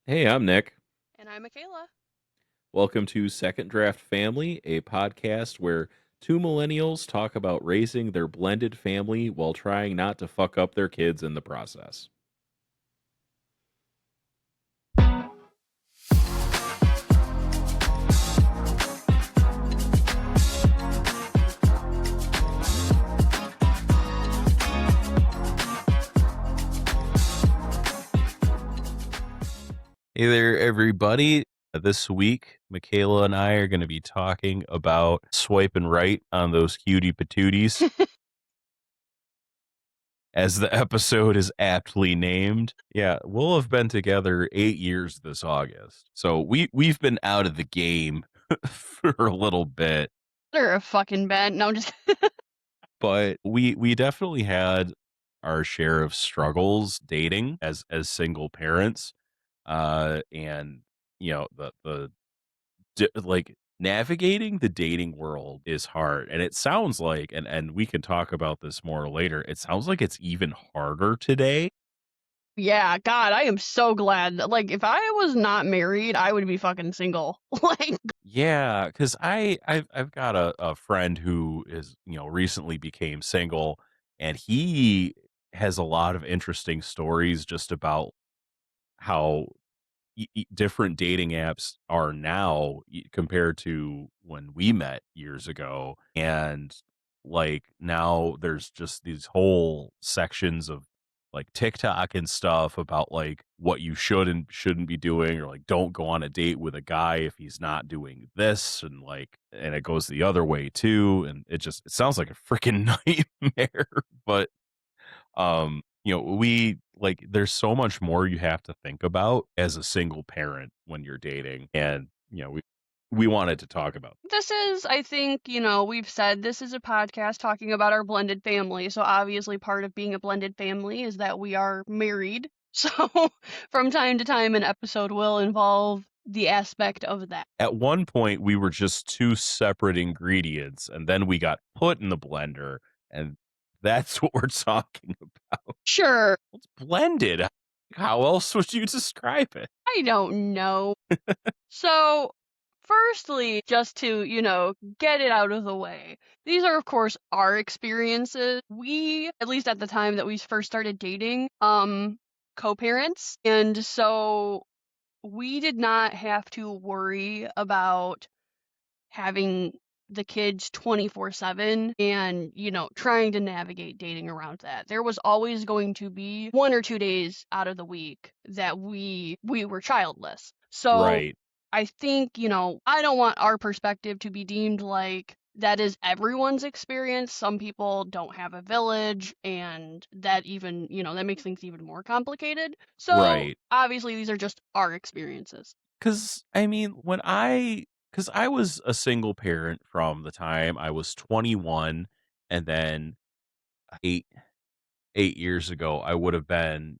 Hey, I'm Nick. And I'm Makaila. Welcome to Second Draft Family, a podcast where two millennials talk about raising their blended family while trying not to fuck up their kids in the process. Hey there, everybody. This week, Michaela and I are going to be talking about swiping right on those cutie patooties, as the episode is aptly named. Yeah, we'll have been together 8 years this August, so we've been out of the game for a little bit. They're a fucking bad. No, I'm just. But we definitely had our share of struggles dating as single parents, and like navigating the dating world is hard, and it sounds like, and we can talk about this more later. It sounds like it's even harder today. Yeah, God, I am so glad. Like, if I was not married, I would be fucking single. Like, Yeah, because I've got a friend who is recently became single, and he has a lot of interesting stories just about how different dating apps are now compared to when we met years ago. And like now there's just these whole sections of like TikTok and stuff about like what you should and shouldn't be doing, or like don't go on a date with a guy if he's not doing this, and like, and it goes the other way too, and it sounds like a freaking nightmare. But we like, there's so much more you have to think about as a single parent when you're dating, and we wanted to talk about. this is, I think, we've said this is a podcast talking about our blended family. So, obviously, part of being a blended family is that we are married. So, from time to time, an episode will involve the aspect of that. At one point, we were just two separate ingredients, and then we got put in the blender, and that's what we're talking about. Sure, It's blended. How else would you describe it? I don't know. So, firstly, just to, get it out of the way, these are, of course, our experiences. We, at least at the time that we first started dating, co-parents. And so we did not have to worry about having the kids 24/7 and, trying to navigate dating around that. There was always going to be 1 or 2 days out of the week that we were childless. So Right. I think, I don't want our perspective to be deemed like that is everyone's experience. Some people don't have a village, and that even, that makes things even more complicated. So Right. obviously, these are just our experiences. Because I mean, because I was a single parent from the time I was 21, and then eight 8 years ago I would have been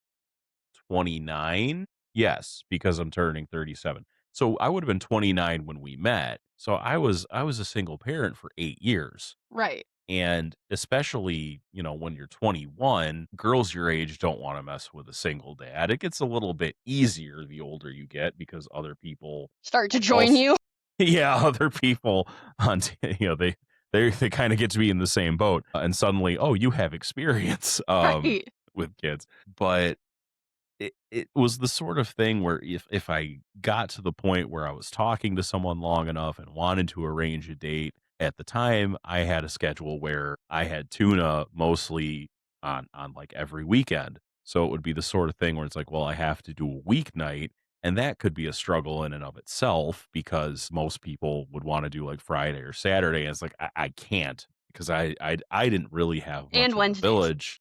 29. Yes, because I'm turning 37. So I would have been 29 when we met. So I was a single parent for 8 years. Right. And especially, when you're 21, girls your age don't want to mess with a single dad. It gets a little bit easier the older you get because other people Start to join also, you. yeah, other people on, they kind of get to be in the same boat, and suddenly, oh, you have experience Right. with kids. But it was the sort of thing where if I got to the point where I was talking to someone long enough and wanted to arrange a date, at the time I had a schedule where I had tuna mostly on like every weekend. So it would be the sort of thing where it's like, well, I have to do a weeknight, and that could be a struggle in and of itself because most people would want to do like Friday or Saturday. And it's like I can't, because I didn't really have And much of a Wednesdays. village.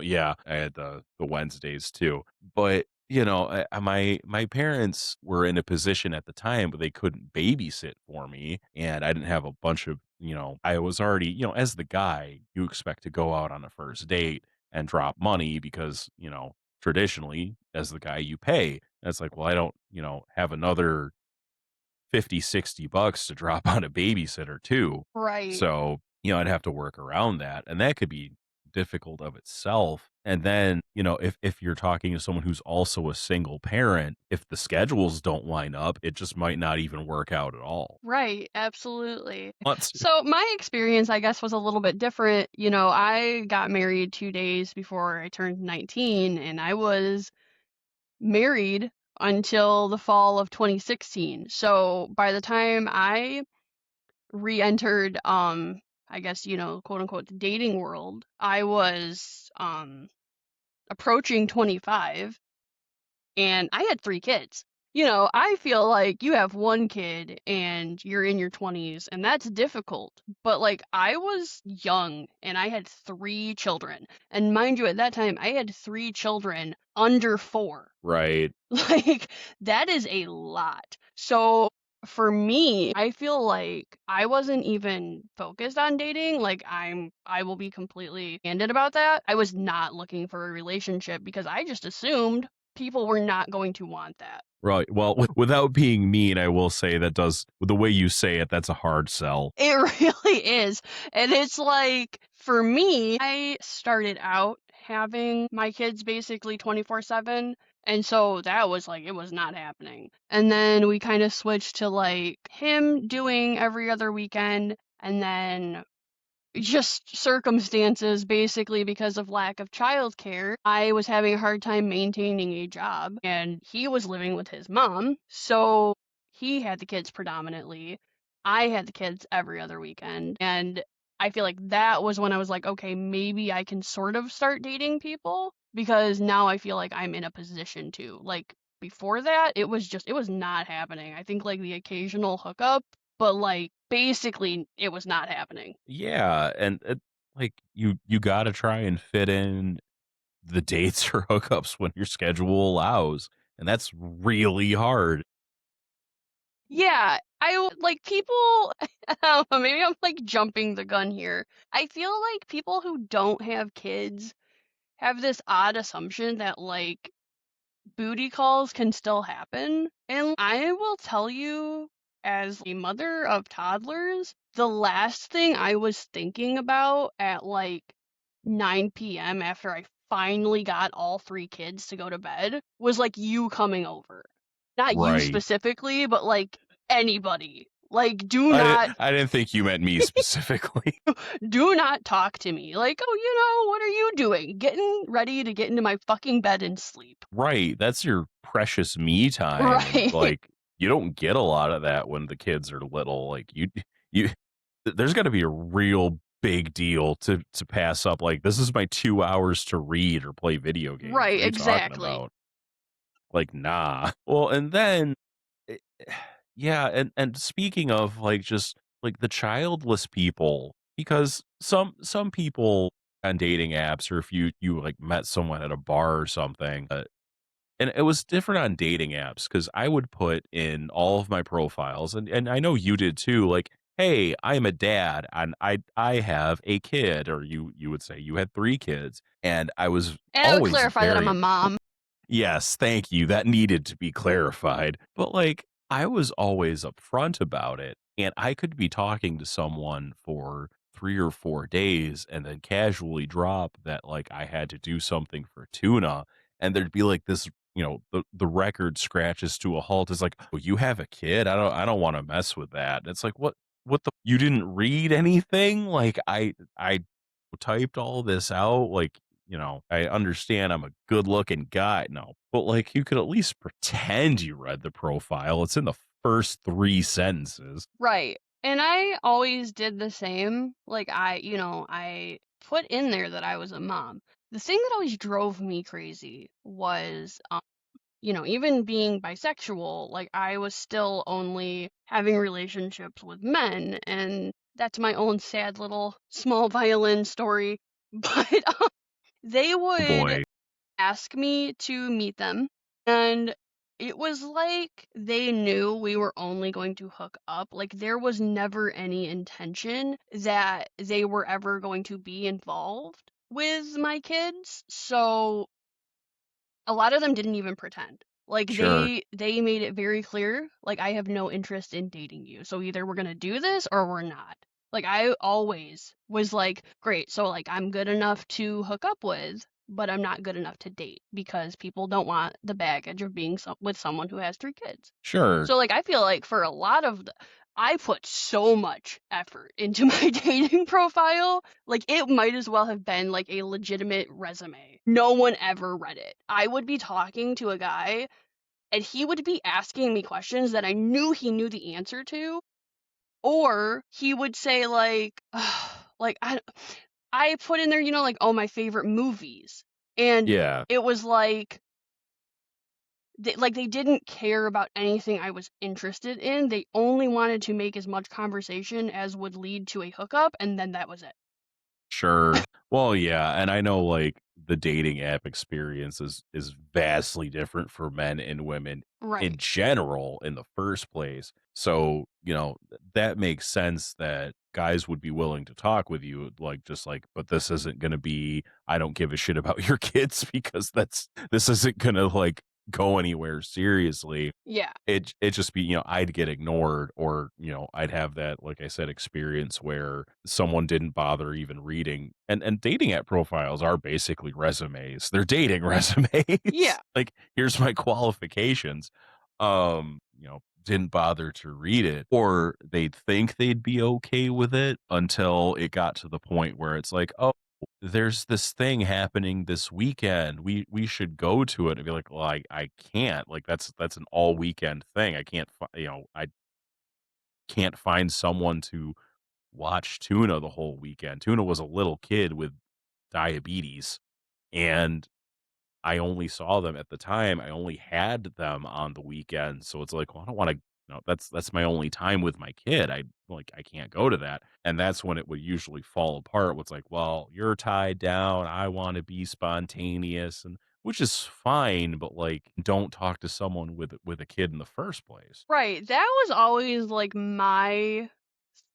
Yeah, I had the Wednesdays too. But, my parents were in a position at the time, but they couldn't babysit for me, and I didn't have a bunch of, I was already, as the guy, you expect to go out on a first date and drop money because, traditionally, as the guy, you pay. And it's like, well, I don't, have another 50, $60 to drop on a babysitter too. Right. So, I'd have to work around that, and that could be difficult of itself. And then, if you're talking to someone who's also a single parent, if the schedules don't line up, it just might not even work out at all. Right, absolutely. Once So my experience, I guess, was a little bit different. I got married 2 days before I turned 19, and I was married until the fall of 2016. So by the time I re-entered, I guess, quote unquote, the dating world, I was approaching 25 and I had 3 kids. I feel like you have 1 kid and you're in your 20s, and that's difficult. But, like, I was young and I had 3 children. And mind you, at that time, I had 3 children under 4. right. Like, that is a lot. So, for me, I feel like I wasn't even focused on dating. Like, I will be completely candid about that. I was not looking for a relationship because I just assumed people were not going to want that. Right. Well, without being mean, I will say that does the way you say it, that's a hard sell. It really is. And it's like, for me, I started out having my kids basically 24/7. And so that was like, it was not happening. And then we kind of switched to like him doing every other weekend. And then just circumstances, basically because of lack of childcare. I was having a hard time maintaining a job, and he was living with his mom, so he had the kids predominantly. I had the kids every other weekend, and I feel like that was when I was like, okay, maybe I can sort of start dating people because now I feel like I'm in a position to. Like before that, it was not happening. I think like the occasional hookup, but like basically it was not happening. Yeah, and like you got to try and fit in the dates or hookups when your schedule allows, and that's really hard. Yeah, like people, I don't know, maybe I'm like jumping the gun here. I feel like people who don't have kids have this odd assumption that like booty calls can still happen. And I will tell you, as a mother of toddlers, the last thing I was thinking about at like 9 p.m. after I finally got all 3 kids to go to bed was like you coming over. Not you Right. specifically, but like anybody. Like, do not I didn't think you meant me specifically. do not talk to me. Like, oh, what are you doing? Getting ready to get into my fucking bed and sleep. Right, that's your precious me time, and, Right. like, you don't get a lot of that when the kids are little, like, you there's gotta be a real big deal to pass up, like, "This is my 2 hours to read or play video games. Right, What are you talking exactly. about?" Like, nah. Well, and then eh yeah, and speaking of, like, just, like, the childless people, because some people on dating apps, or if you, like, met someone at a bar or something, and it was different on dating apps because I would put in all of my profiles, and I know you did too, like, "Hey, I'm a dad, and I have a kid," or you would say you had 3 kids, and I was And I would always clarify that I'm very a mom. Yes, thank you, that needed to be clarified, but, like, I was always upfront about it, and I could be talking to someone for 3 or 4 days and then casually drop that, like, I had to do something for tuna, and there'd be, like, this, the record scratches to a halt. It's like, "Oh, you have a kid? I don't wanna mess with that." It's like, "What the you didn't read anything? Like, I typed all this out, like, I understand I'm a good-looking guy." No, but, like, you could at least pretend you read the profile. It's in the first 3 sentences. Right. And I always did the same. Like I put in there that I was a mom. The thing that always drove me crazy was even being bisexual, like I was still only having relationships with men, and that's my own sad little small violin story. But they Oh, would boy. ask me to meet them, and it was like they knew we were only going to hook up. Like there was never any intention that they were ever going to be involved with my kids. So a lot of them didn't even pretend. Like Sure. they made it very clear, like I have no interest in dating you. So either we're going to do this or we're not. Like, I always was like, great, so like I'm good enough to hook up with, but I'm not good enough to date because people don't want the baggage of being with someone who has 3 kids. Sure. So like I feel like for a lot of I put so much effort into my dating profile. Like it might as well have been like a legitimate resume. No one ever read it. I would be talking to a guy and he would be asking me questions that I knew he knew the answer to, or he would say like like I put in there, like, oh, my favorite movies. And Yeah. it was like they didn't care about anything I was interested in. They only wanted to make as much conversation as would lead to a hookup, and then that was it. Sure. Well, yeah, and I know like the dating app experience is vastly different for men and women in Right. general in the first place. So, that makes sense that guys would be willing to talk with you like just like, but this isn't going to be I don't give a shit about your kids because this isn't going to like go anywhere seriously. Yeah. It just be, I'd get ignored or, I'd have that, like I said, experience where someone didn't bother even reading and dating app profiles are basically resumes. They're dating resumes. Yeah. Like, here's my qualifications. Didn't bother to read it. Or they'd think they'd be okay with it until it got to the point where it's like, oh, there's this thing happening this weekend. We should go to it and be like, well, I can't. Like that's an all weekend thing. I can't. I can't find someone to watch Tuna the whole weekend. Tuna was a little kid with diabetes, and I only saw them at the time. I only had them on the weekend, so it's like, well, I don't want to. That's my only time with my kid. I can't go to that, and that's when it would usually fall apart. What's like, well, you're tied down. I want to be spontaneous, and which is fine, but like, don't talk to someone with a kid in the first place. Right. That was always like my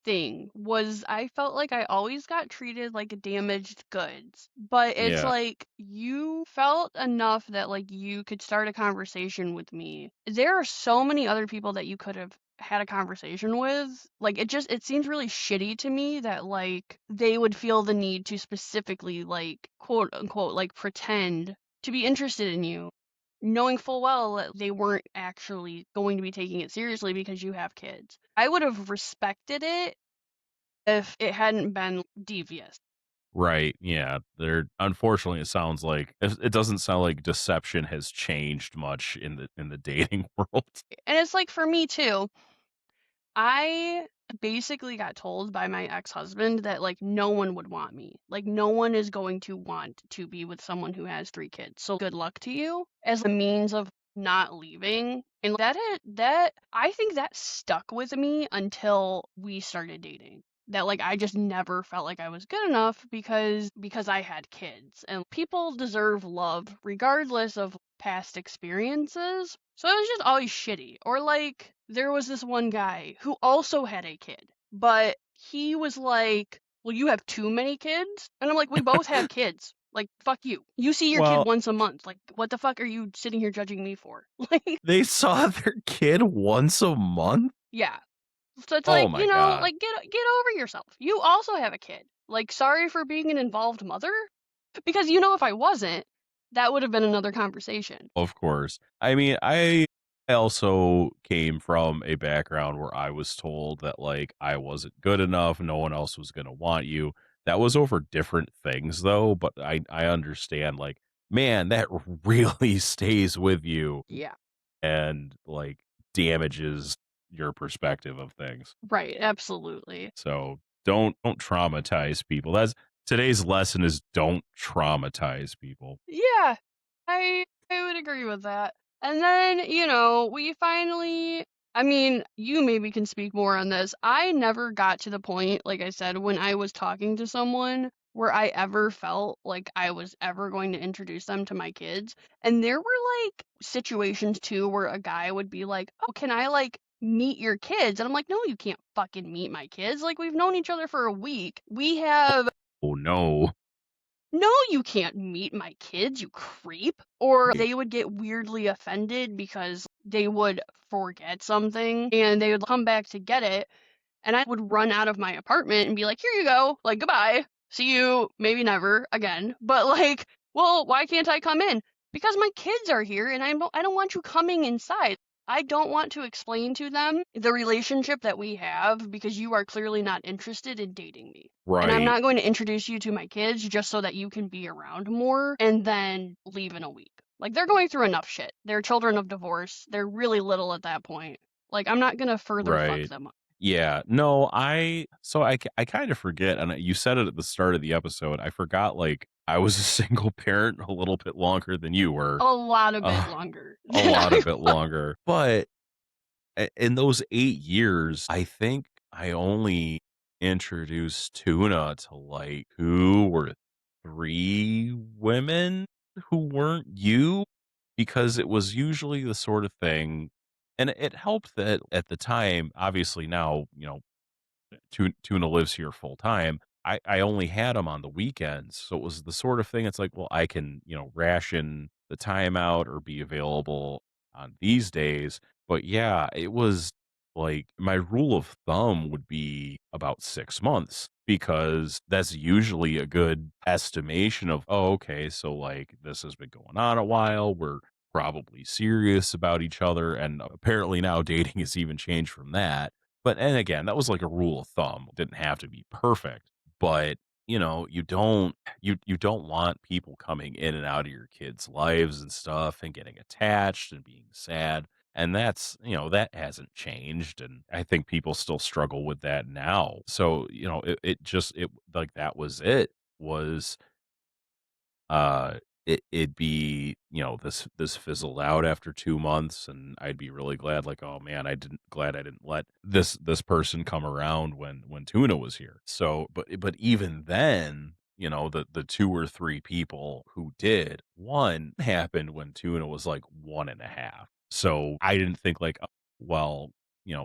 thing was I felt like I always got treated like damaged goods. But it's Yeah, like you felt enough that like you could start a conversation with me. There are so many other people that you could have had a conversation with. Like it seems really shitty to me that like they would feel the need to specifically like quote unquote like pretend to be interested in you, knowing full well that they weren't actually going to be taking it seriously because you have kids. I would have respected it if it hadn't been devious. right. Yeah, there. Unfortunately, it sounds like it doesn't sound like deception has changed much in the dating world. And it's like for me too, I basically got told by my ex-husband that like no one would want me. Like no one is going to want to be with someone who has 3 kids. So good luck to you as a means of not leaving. And that I think that stuck with me until we started dating. That like I just never felt like I was good enough because I had kids. And people deserve love regardless of past experiences. So it was just always shitty. Or like there was this one guy who also had a kid, but he was like, "Well, you have too many kids?" And I'm like, "We both have kids. Like, fuck you. You see your kid Well, once a month. Like, what the fuck are you sitting here judging me for?" Like, they saw their kid once a month? yeah. So it's Oh like, my god. like get over yourself. You also have a kid. Like, sorry for being an involved mother, because if I wasn't, that would have been another conversation. Of course. I mean, I also came from a background where I was told that, like, I wasn't good enough, no one else was gonna want you. That was over different things, though, but I understand, like, man, that really stays with you Yeah. and, like, damages your perspective of things. Right. Absolutely. So, don't traumatize people. That's today's lesson is don't traumatize people. Yeah, I would agree with that. And then, we finally I mean, you maybe can speak more on this. I never got to the point, like I said, when I was talking to someone where I ever felt like I was ever going to introduce them to my kids. And there were like situations too where a guy would be like, "Oh, can I like meet your kids?" And I'm like, "No, you can't fucking meet my kids. Like we've known each other for a week. We have Oh, no. no, you can't meet my kids, you creep." Or they would get weirdly offended because they would forget something and they would come back to get it. And I would run out of my apartment and be like, "Here you go. Like, goodbye. See you maybe never again." But like, "Well, why can't I come in?" "Because my kids are here and I don't want you coming inside. I don't want to explain to them the relationship that we have because you are clearly not interested in dating me. And I'm Right. not going to introduce you to my kids just so that you can be around more and then leave in a week." Like, they're going through enough shit. They're children of divorce. They're really little at that point. Like, I'm not gonna further fuck Right. them up. Yeah. No, I kind of forget, and you said it at the start of the episode. I forgot, like, I was a single parent a little bit longer than you were, A lot a bit uh, longer a than lot I a bit was. longer. But in those 8 years, I think I only introduced Tuna to like 2 or 3 women who weren't you, because it was usually the sort of thing. And it helped that at the time, obviously now, Tuna lives here full time. I only had him on the weekends, so it was the sort of thing. It's like, well, I can ration the time out or be available on these days. But yeah, it was like my rule of thumb would be about 6 months, because that's usually a good estimation of, oh, okay, so like this has been going on a while. We're probably serious about each other, and apparently now dating has even changed from that. But and again, that was like a rule of thumb. It didn't have to be perfect, but you don't want people coming in and out of your kids' lives and stuff and getting attached and being sad. And that hasn't changed. And I think people still struggle with that now. So, it like that was it was uh it'd be, this fizzled out after 2 months, and I'd be really glad, like, oh man, I didn't let this person come around when Tuna was here. So but even then, the 2 or 3 people who did, one happened when Tuna was like 1.5. So I didn't think like, oh, well,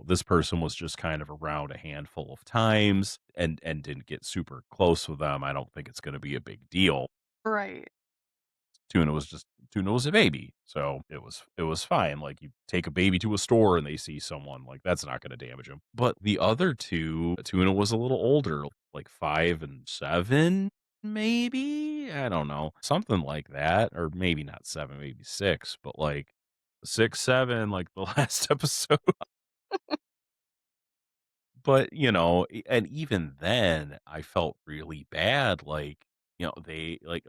this person was just kind of around a handful of times and didn't get super close with them. I don't think it's going to be a big deal. Right. Tuna was a baby, so it was fine. Like, you take a baby to a store and they see someone, like, that's not gonna damage him. But the other 2, Tuna was a little older, like 5 and 7, maybe? I don't know, something like that, or maybe not 7, maybe 6, but, like, 6, 7, like the last episode. But, and even then, I felt really bad, like, they like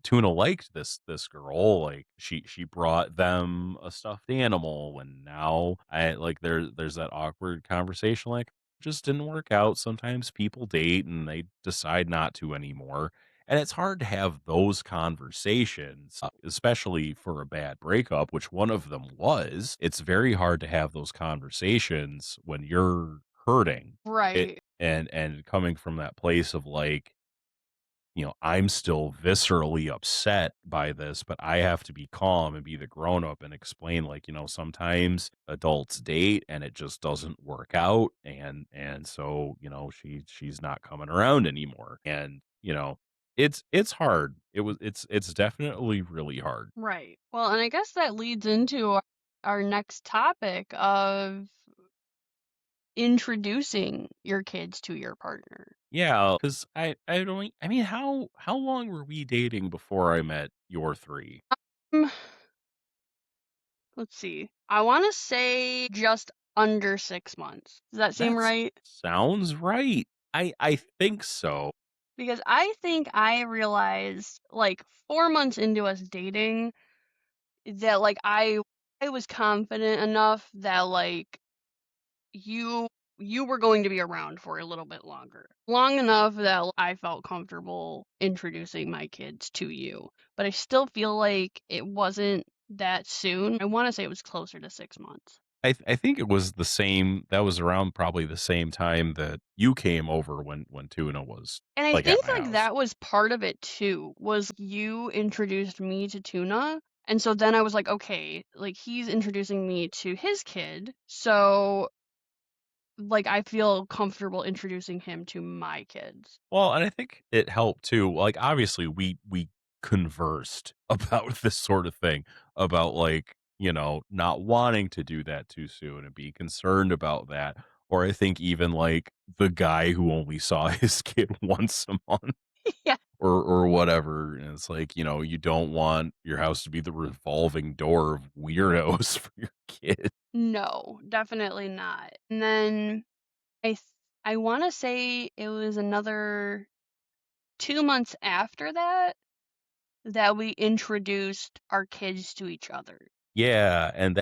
Tuna liked this girl, like, she brought them a stuffed animal, and now there's that awkward conversation, like, "Just didn't work out." Sometimes people date and they decide not to anymore, and it's hard to have those conversations, especially for a bad breakup, which one of them was. It's very hard to have those conversations when you're hurting. It Right. and coming from that place of, like, I'm still viscerally upset by this, but I have to be calm and be the grown up and explain, like, sometimes adults date and it just doesn't work out, and so, she's not coming around anymore. And, it's hard. It's definitely really hard. Right. Well, and I guess that leads into our next topic of introducing your kids to your partner. Yeah, because I don't I mean, how long were we dating before I met your three? Mm, let's see. I want to say just under 6 months. Does that seem That right? sounds right. I think so. Because I think I realized like 4 months into us dating that like I was confident enough that like you you were going to be around for a little bit longer. Long enough that I felt comfortable introducing my kids to you. But I still feel like it wasn't that soon. I want to say it was closer to 6 months. I think it was that was around probably the same time that you came over when Tuna was, And I like, at think my like house. that was part of it too. Was you introduced me to Tuna, and so then I was like, okay, like he's introducing me to his kid. So like I feel comfortable introducing him to my kids. Well, and I think it helped too. Like, obviously, we conversed about this sort of thing, about, like, not wanting to do that too soon and being concerned about that. Or I think even like the guy who only saw his kid once a month Yeah. or whatever. And it's like, you don't want your house to be the revolving door of weirdos for your kid. No, definitely not. And then I th- I want to say it was another 2 months after that we introduced our kids to each other. Yeah, and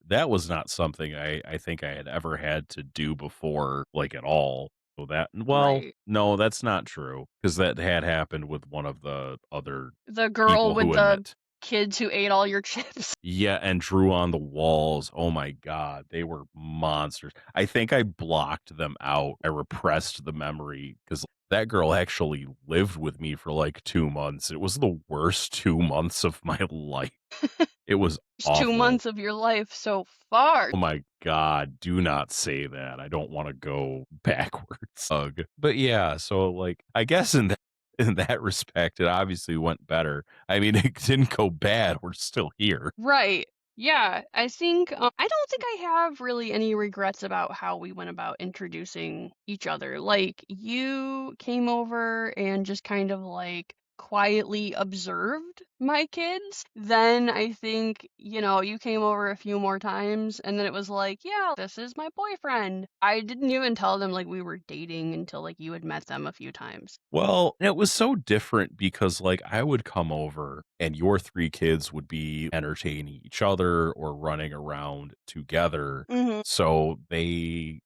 that was not something I think I had ever had to do before, like, at all. So Right. no, that's not true because that had happened with one of the other The girl people with who had the met. kids who ate all your chips. Yeah, and drew on the walls. Oh my god, they were monsters. I think I blocked them out. I repressed the memory because that girl actually lived with me for, like, 2 months. It was the worst 2 months of my life. It was It's 2 awful. months of your life so far. Oh my god, do not say that. I don't wanna go backwards. Ugh. But yeah, so, like, I guess in that respect, it obviously went better. I mean, it didn't go bad, we're still here. Right. Yeah, I think I don't think I have really any regrets about how we went about introducing each other. Like you came over and just kind of like quietly observed my kids. Then I think, you came over a few more times and then it was like, yeah, this is my boyfriend. I didn't even tell them like we were dating until like you had met them a few times. Well, it was so different because, like, I would come over and your 3 kids would be entertaining each other or running around together. Mhm. So they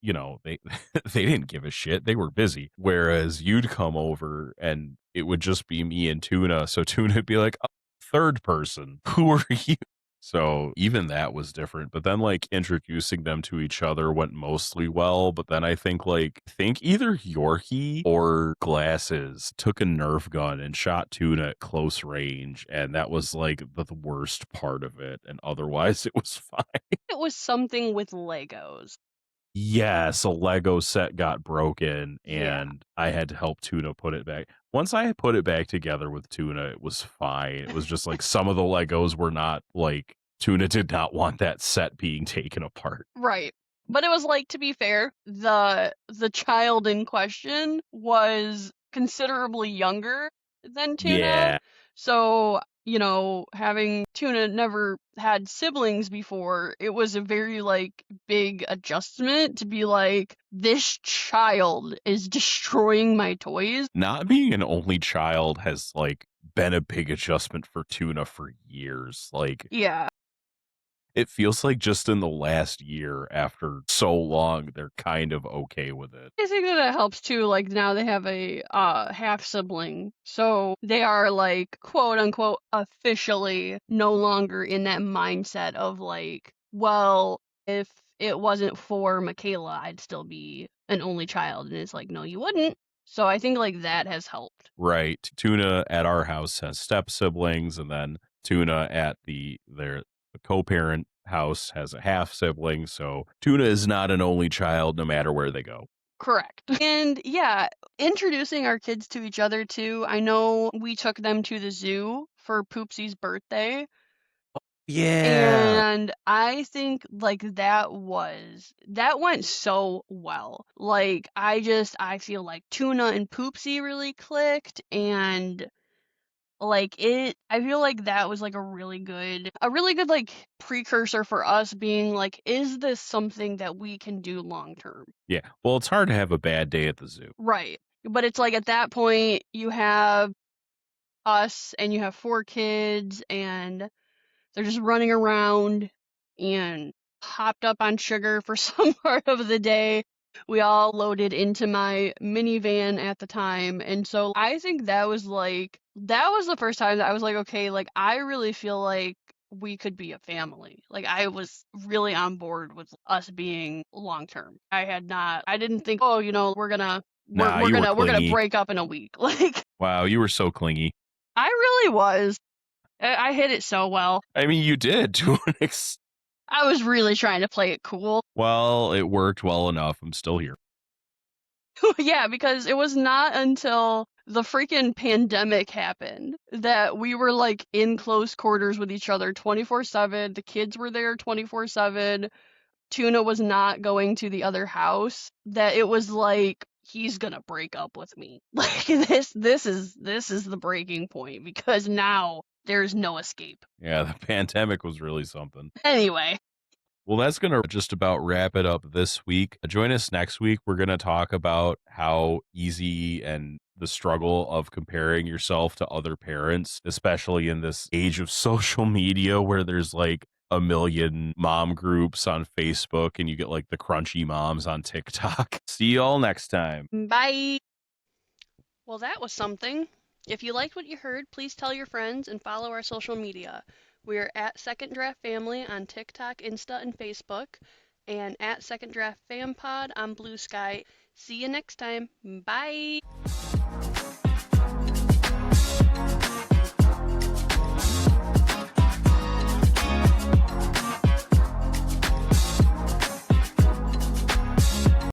they didn't give a shit. They were busy. Whereas you'd come over and it would just be me and Tuna. So Tuna'd be like, "Oh, third person, who are you?" So even that was different, but then, like, introducing them to each other went mostly well, but then I think either Yorkie or Glasses took a Nerf gun and shot Tuna at close range, and that was, like, the worst part of it, and otherwise it was fine. It was something with Legos. Yes, a Lego set got broken, Yeah. and I had to help Tuna put it back. Once I had put it back together with Tuna, it was fine. It was just, like, some of the Legos were not like, Tuna did not want that set being taken apart. Right. But it was like, to be fair, the child in question was considerably younger than Tuna. Yeah. So, having Tuna never had siblings before, it was a very like big adjustment to be like, this child is destroying my toys. Not being an only child has, like, been a big adjustment for Tuna for years. Like, Yeah. it feels like just in the last year after so long, they're kind of okay with it. I think that it helps too, like, now they have a, half sibling, so they are, like, quote, unquote, "officially" no longer in that mindset of, like, "Well, if it wasn't for Makaila, I'd still be an only child," and it's like, "No, you wouldn't." So I think, like, that has helped. Right. Tuna at our house has step siblings, and then Tuna at the co-parent house has a half sibling. So Tuna is not an only child no matter where they go. Correct. And, yeah, introducing our kids to each other too, I know we took them to the zoo for Poopsie's birthday. Yeah. And I think, like, that went so well. Like, I feel like Tuna and Poopsie really clicked, and, like, I feel like that was, like, a really good, like, precursor for us being like, "Is this something that we can do long term?" Yeah. Well, it's hard to have a bad day at the zoo. Right. But it's like, at that point, you have us, and you have 4 kids, and they're just running around and hopped up on sugar for some part of the day. We all loaded into my minivan at the time. And so I think that was the first time that I was like, okay, like I really feel like we could be a family. Like I was really on board with us being long term. I didn't think, oh, we're gonna we're, Nah, we're you were gonna we're gonna clingy. break up in a week. Like Wow, you were so clingy. I really was. I hit it so well. I mean, you did to an ex. I was really trying to play it cool. Well, it worked well enough. I'm still here. Yeah, because it was not until the freaking pandemic happened that we were like in close quarters with each other 24/7. The kids were there 24/7. Tuna was not going to the other house, that it was like he's gonna break up with me. Like this is the breaking point because now there's no escape. Yeah, the pandemic was really something. Anyway, Well, that's going to just about wrap it up this week. Join us next week. We're going to talk about how easy and the struggle of comparing yourself to other parents, especially in this age of social media where there's like a million mom groups on Facebook and you get like the crunchy moms on TikTok. See you all next time. bye. Well, that was something. If you liked what you heard, please tell your friends and follow our social media. We are at Second Draft Family on TikTok, Insta, and Facebook, and at Second Draft Fam Pod on Blue Sky. See you next time. Bye.